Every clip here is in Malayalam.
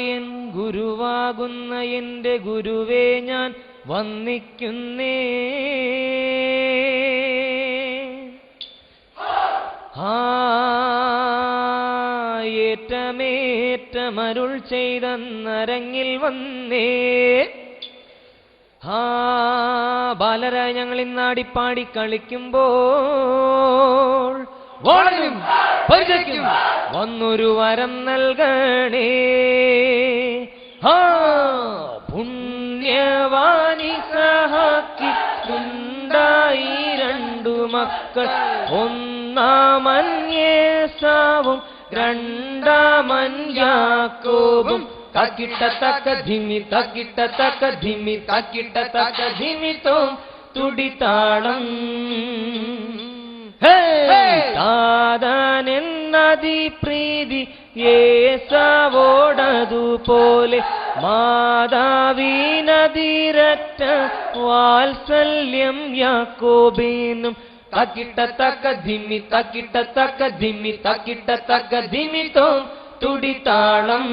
എൻ ഗുരുവാകുന്ന എൻ്റെ ഗുരുവേ ഞാൻ വന്ദിക്കുന്നേ. ഏറ്റമേറ്റമരുൾ ചെയ്തെന്നരങ്ങിൽ വന്നേ. ബാലരായ ഞങ്ങൾ ഇന്നാടിപ്പാടി കളിക്കുമ്പോൾ വാളനും പരിചയ്ക്കും വന്നൊരു വരം നൽകണേ. പുണ്യവാനി സഹാക്കിണ്ടായി രണ്ടു മക്കൾ, ഒന്നാമൻ യേശാവും രണ്ടാമൻ യാക്കോബും. തക്കിട്ട തക്ക ധിമി തക്കിട്ട തക്ക ധിമി തക്കിട്ട തക്ക ധിമിത്തോം തുടിത്താളം. താതനെന്നതി പ്രീതി യേശാവോടതുപോലെ മാതാവിനതിരറ്റ വാത്സല്യം യാക്കോബിനും. തക്കിട്ട തക്ക ധിമി തക്കിട്ട തക്ക ധിമി തക്കിട്ട തക്ക ധിമിത്തോം തുടിത്താളം.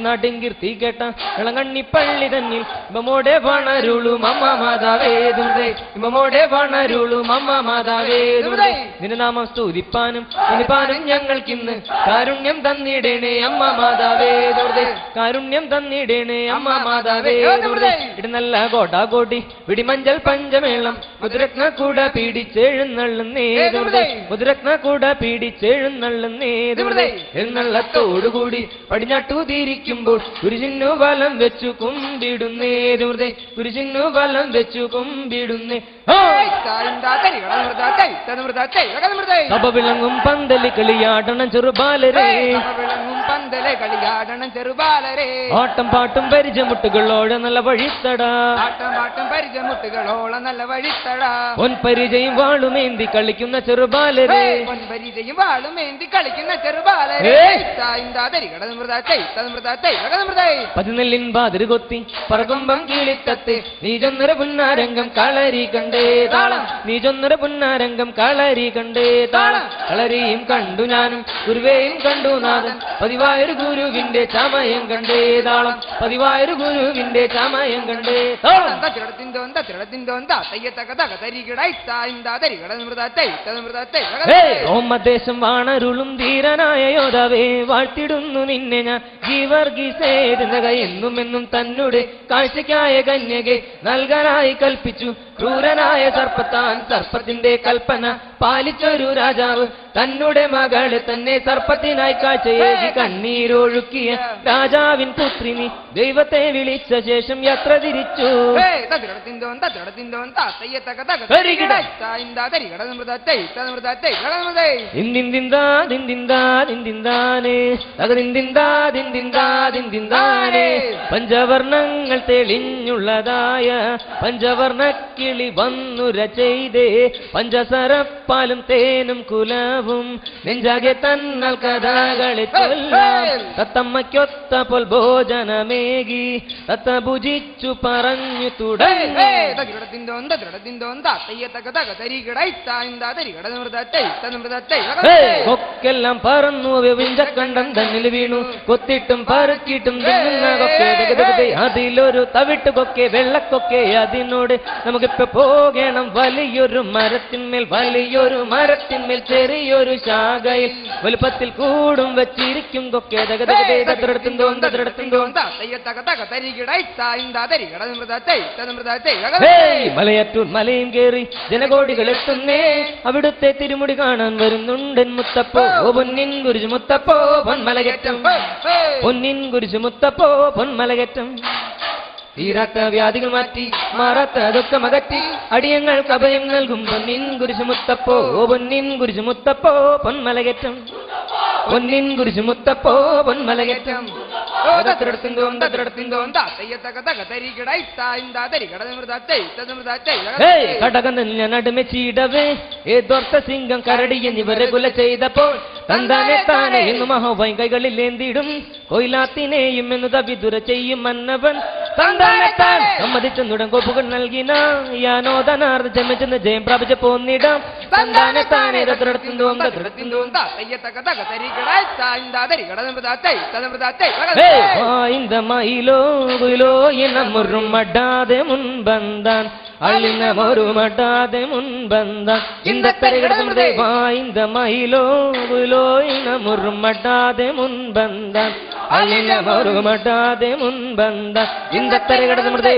നാട്ടിൻ കീർത്തി കേട്ട ഇളങ്ങണ്ണിപ്പള്ളി തന്നിൽ ഇമ്പമോടെ വണരുളും അമ്മ മാതാവേ ദുർദേ, ഇമ്പമോടെ വണരുളും അമ്മ മാതാവേ ദുർദേ. നിനനാമം സ്തുതിപ്പാനും ഇനിപ്പാനും ഞങ്ങൾക്കിന്ന് കാരുണ്യം തന്നിടേണേ അമ്മ മാതാവേ ദുർദേ, കാരുണ്യം തന്നിടേണേ അമ്മ മാതാവേ ദുർദേ. ഇടുന്നല്ല കോട്ടാകോട്ടി പിടിമഞ്ചൽ പഞ്ചമേളം മുതുരത്ന കൂട പീഡിച്ചെഴുന്നള്ളുന്നേ ദുർദേ, മുതുരത്ന കൂട പീഡിച്ചെഴുന്ന എഴുന്നള്ളത്തോടുകൂടി പടിഞ്ഞാട്ടുതിരിക്കുമ്പോൾ ഗുരുജിന്നു വലം വെച്ചു കുമ്പിടുന്നേ ദുർദേ, ഗുരുജിന്നു വലം വെച്ചു കുമ്പിടുന്നേ. സഭ വിളങ്ങും പന്തലി കളിയാടണം ചെറുബാലരേ, പന്തലെ കളിയാടണം ചെറുബാലരേ. ആട്ടം പാട്ടും പരിചമുട്ടുകളോടെ നല്ല വഴിത്തടാ, ആട്ടം പാട്ടും പരിചമുട്ടുകളോളം നല്ല വഴിത്തടാ. പൊൻപരിചയും വാളുമേന്തി കളിക്കുന്ന ചെറുബാലരേ, പൊൻപരിചയും വാളുമേന്തി കളിക്കുന്ന ചെറുബാലരേ. പതിനെല്ലിൻ ബാതിര് കൊത്തി പറകുമ്പം കീളിത്തത്തെ നീചൊന്നര പുന്നാരംഗം കളരി കണ്ടേ താളം, നീചൊന്നര പുന്നാരംഗം കളരി കണ്ടേ താളം. കളരിയും കണ്ടു ഞാനും ഗുരുവേയും കണ്ടു നാഥൻ, പതിവായൊരു ഗുരുവിന്റെ ചമയം കണ്ടേ താളം, പതിവായൊരു ഗുരുവിന്റെ ചമയം കണ്ടേ താളം. ഓമദേശം വാണരുളും ധീരനായ യോധാവേ വാഴ്ത്തിടുന്നു നിന്നെ ഞാൻ ഗീവർഗീസേരുന്നക. എന്നും എന്നും തന്നെ കാഴ്ചയ്ക്കായ കന്യകെ നൽകാനായി കൽപ്പിച്ചു ക്രൂരനായ സർപ്പത്താൻ. സർപ്പത്തിന്റെ കൽപ്പന പാലിച്ചൊരു രാജാവ് തന്നെ മകളെ തന്നെ സർപ്പത്തിനായി കാഴ്ചയേകി കണ്ണീരൊഴുക്കിയ രാജാവിൻ പുത്രി നീ ദൈവത്തെ വിളിച്ച ശേഷം യാത്ര തിരിച്ചു. പഞ്ചവർണ്ണങ്ങൾ തെളിഞ്ഞുള്ളതായ പഞ്ചവർണ്ണക്കിളി വന്നുര ചെയ്തേ. പഞ്ചസരപ്പാലും തേനും കുലവും നെഞ്ചാകെ തന്നൽ കഥകളെ ചൊല്ലാം. തത്തമ്മയ്ക്കൊത്ത പോൽ ഭോജനമേകി തത്ത ഭുജിച്ചു പറഞ്ഞു തുടങ്ങി. കൊക്കെല്ലാം പറന്നു വിഞ്ചക്കണ്ടം തന്നിൽ വീണു. കൊത്തിട്ടും പറക്കിട്ടും തിന്നുന്ന കൊക്കെ അതിലൊരു തവിട്ട് കൊക്കെ വെള്ളക്കൊക്കെ. അതിനോട് നമുക്കിപ്പോ പോകണം വലിയൊരു മരത്തിന്മേൽ, വലിയൊരു മരത്തിന്മേൽ ചെറിയൊരു ശാഖയിൽ വലുപ്പത്തിൽ കൂടും വച്ചിരിക്കും കൊക്കെ. മലയറ്റൂർ മലയും കേറി ജനകോടികൾ എത്തുന്നേ. അവിടുത്തെ തിരുമുടി കാണാൻ വരുന്നുണ്ടൻ മുത്തപ്പോ പൊന്നിൻ കുരിശ് മുത്തപ്പോ പൊന്മലകറ്റം, പൊന്നിൻ കുരിശ് മുത്തപ്പോ പൊന്മലകറ്റം. തീരാത്ത വ്യാധികൾ മാറ്റി മാറാത്ത ദുഃഖം അകറ്റി അടിയങ്ങൾക്ക് അഭയം നൽകും പൊന്നിൻ കുരിശ് മുത്തപ്പോ, പൊന്നിൻ കുരിശ് മുത്തപ്പോ പൊന്മലകറ്റം, പൊന്നിൻ കുരിശ് മുത്തപ്പോ പൊന്മലകറ്റം. കടകന്നെ നടുമെച്ചിടവേ ഏതോർത്ത സിംഗം കരടിയെന്നിവരെ കുല ചെയ്തപ്പോൾ തന്താനെ താനെ എന്നു മഹോഭയം കൈകളിൽ ഏന്തിടും. കൊയിലാത്തിനെയും എന്നു തവിതുര ചെയ്യും മന്നവൻ തന്താനെത്താൻ സമ്മതിച്ചെന്നുടൻ കോപ്പുകൾ നൽകിന യാനോദനാർന്ന് ചെമ്മിച്ചെന്ന് ജയം പ്രാപിച്ച പോന്നിടാം തന്താനെത്താനേ തത്രടത്തിന്തോം തത്രടത്തിന്തോം இந்த மயிலோ குயிலோ என முருமடாதே முன்பந்தான் அள்ளின மொருமடாதே முன்பந்தான் இந்த தரிகடதே இந்த மயிலோ குயிலோ என முருமடாதே முன்பந்தான் அள்ளின மொருமடாதே முன்பந்தான் இந்த தரிகடதே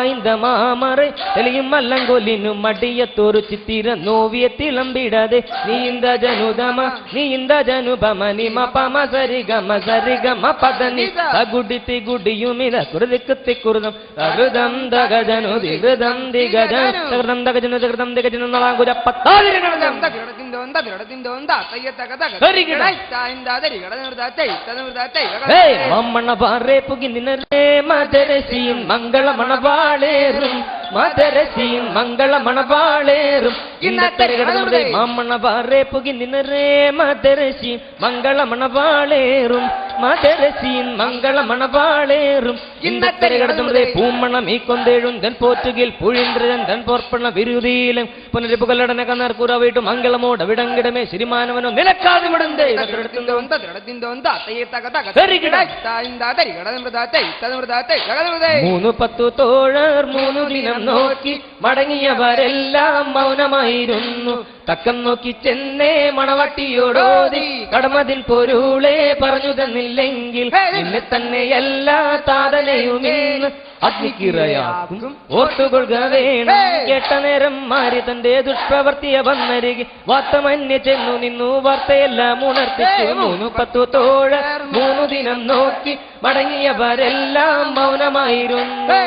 இந்த மாமரை தெளியும் மல்லங்கொலினும் மடியத்தோரு சித்திர நோவியத்திலம்பிடாதே நீ இந்த ஜனுதம நீ இந்த ஜனுபம நிம பம சரிகம சரிகம பதனி தகுடித்தி குடியுமித குருதிக்குத்தி குருதம் தகுதம் தகஜனு திகுதம் திகஜன் தகுதம் தகஜனு தகுதம் திகஜனு நலாங்குஜ பத்தாதிரகடதம் தகிரடதிந்தோந்த திரடதிந்தோந்த தய்யதகதக சரிகடை தாய்ந்தாதரி கடனர்தாத்தை தனர்தாத்தை ஹே மம்மன பாரே புகிந்தினரே மதரசியின் மங்கள மணவாளேரும் மதரசியின் மங்கள மணவாளேரும் இந்த தரிகடதே மம்மன பாரே புகிந்தினரே மதரசியின் மங்கள மணவாளேரும் மதரசியின் மங்கள மணவாளேரும் இந்த தரிகடதே பூமணம் ஈக்கொந்தேழுந்தன் போற்றுகில் புழிந்திரன் தன் போர்ப்பண விருதியிலும் പുനരിപ്പുകളുടന കന്നർ കുറവിട്ടു മംഗളമോട് വിടങ്കിടമേ ശരിമാനവനോ നിലക്കാതെ വിടുന്നേ മൂന്നു പത്തു തോഴർ മൂന്നു ദിനം നോക്കി മടങ്ങിയവരെല്ലാം മൗനമായിരുന്നു തക്കം നോക്കി ചെന്നേ മണവട്ടിയോടോതി കടമതിൽ പൊരുളെ പറഞ്ഞു തന്നില്ലെങ്കിൽ നിന്നെ തന്നെ എല്ലാ താതനയുമിന്ന് അഗ്നിക്കിറയാക്കും ഓർത്തുകൊള്ളുക വേണം കേട്ട നേരം മാറി തന്റെ ദുഷ്പ്രവർത്തിയെ വന്നരികെ വാർത്തമന്യ ചെന്നു നിന്നു വാർത്തയെല്ലാം ഉണർത്തിച്ചു മൂന്നു പത്തു തോഴർ മൂന്നു ദിനം നോക്കി മടങ്ങിയവരെല്ലാം മൗനമായിരുന്നു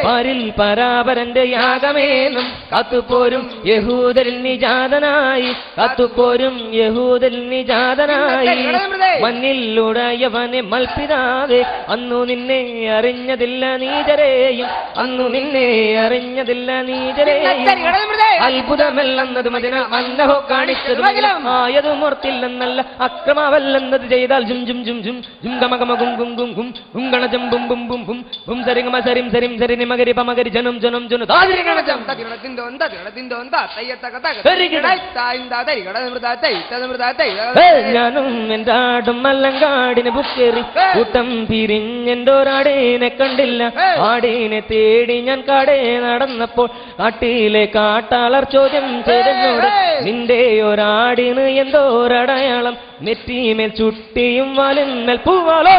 പാരിൽ പരാപരന്റെ യാഗമേനും കാത്തുപോരും യഹൂദരിൽ നിജാതനായി കാത്തുപോരും യഹൂദരിൽ നിജാതനായി മണ്ണിലുടയവനെ മൽപ്പിതാതെ അന്നു നിന്നെ അറിഞ്ഞതില്ല നീചരെയും അന്നു നിന്നെ അറിഞ്ഞതില്ല നീചരെയും അത്ഭുതമല്ലെന്നതും അതിനാൽ മന്നഹോ കാണിച്ചതും ആയതും ഓർത്തില്ലെന്നല്ല അക്രമവല്ലെന്നത് ചെയ്താൽ ജും ജും ജും ജും ജും ഗമഗമ ഗും ഗും ഗും ഗും ഗും ഗണജം ബും ബും ബും ബും ബും സരിഗമ സരിം സരിം സരി നിമഗരി പമഗരി ജനം ജനം ജനു താതിരിഗണജം ഞാനും എന്താടും മല്ലങ്കാടിന് ബുക്കേറി കൂട്ടം പിരിഞ്ഞെന്തോരാടേനെ കണ്ടില്ല ആടേനെ തേടി ഞാൻ കാടേ നടന്നപ്പോൾ കാട്ടിലെ കാട്ടാളർ ചോദ്യം ചെയ്തെന്നോട് നിന്റെ ഒരാടിന് എന്തോരടയാളം നെറ്റിമേൽ ചുട്ടിയും വാലിന്മേൽ പൂവാളോ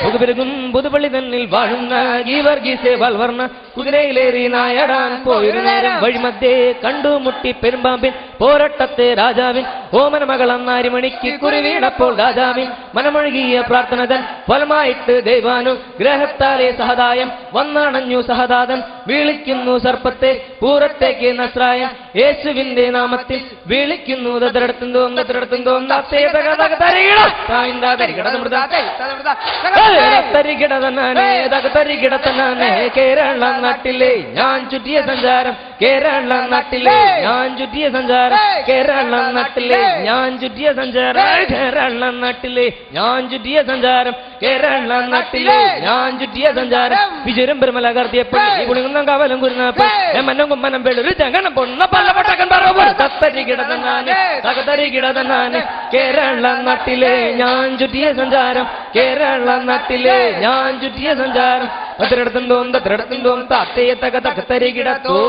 പുതുപെരുകും പുതുപള്ളി തന്നിൽ വാഴുന്ന ഗീവർഗീസെ വൽവർണ്ണ കുതിരയിലേറി നായടാൻ പോയൊരു നേരം വഴിമധ്യേ കണ്ടുമുട്ടി പെരുമ്പാമ്പിൻ പോരട്ടത്തെ രാജാവിൻ ഓമന മകളം നാരിമണിക്ക് കുറി വീണപ്പോൾ രാജാവിൻ മനമൊഴുകിയ പ്രാർത്ഥന തൻ ഫലമായിട്ട് ദൈവാനു ഗ്രഹത്താലെ സഹദായം വന്നണഞ്ഞു സഹദാതൻ വിളിക്കുന്നു സർപ്പത്തെ പൂരത്തേക്ക് നസ്രായൻ യേശുവിന്റെ നാമത്തിൽ വിളിക്കുന്നു കേരള നാട്ടിലെ ഞാൻ ചുറ്റിയ സഞ്ചാരം കേരള നാട്ടിലെ ഞാൻ ചുറ്റിയ സഞ്ചാരം കേരള നാട്ടിലെ ഞാൻ ചുറ്റിയ സഞ്ചാരം കേരള നാട്ടിലെ ഞാൻ ചുറ്റിയ സഞ്ചാരം കേരള നാട്ടിലെ ഞാൻ ചുറ്റിയ സഞ്ചാരം വിജയം പെരുമല കർത്തിയപ്പോൾ കുളിങ്ങുന്ന കവലം കുരുന്നപ്പോൾ മന്നം കുമ്മനം വെള്ളൊരു ചങ്ങണം പൊണ്ണ പല്ല പൊട്ടക്കൻ തകതരികിടതനാണ് കേരള നാട്ടിലെ ഞാൻ ചുറ്റിയ സഞ്ചാരം കേരള നാട്ടിലെ ഞാൻ ചുറ്റിയ സഞ്ചാരം അതിരടത്തും തോം തത്തിയെ തക തകതരികിടത്തോ